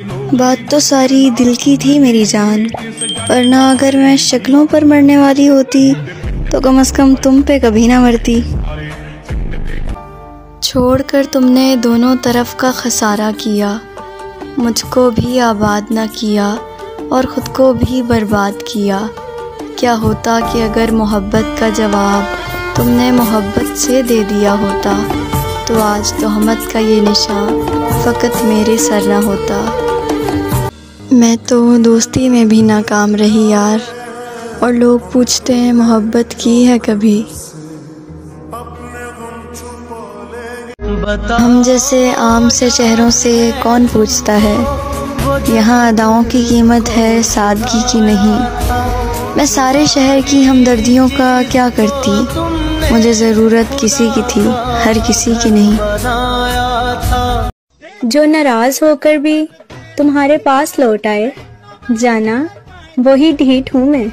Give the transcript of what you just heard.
बात तो सारी दिल की थी मेरी जान, वरना अगर मैं शक्लों पर मरने वाली होती तो कम से कम तुम पे कभी ना मरती। छोड़कर तुमने दोनों तरफ का खसारा किया, मुझको भी आबाद ना किया और ख़ुद को भी बर्बाद किया। क्या होता कि अगर मोहब्बत का जवाब तुमने मोहब्बत से दे दिया होता, तो आज तोहमत का ये निशान फ़कत मेरे सर ना होता। मैं तो दोस्ती में भी नाकाम रही यार, और लोग पूछते हैं मोहब्बत की है कभी। हम जैसे आम से चेहरों से कौन पूछता है, यहाँ अदाओं की कीमत है सादगी की नहीं। मैं सारे शहर की हमदर्दियों का क्या करती, मुझे ज़रूरत किसी की थी, हर किसी की नहीं। जो नाराज़ होकर भी तुम्हारे पास लौट आए, जाना वही ढीठ हूँ मैं।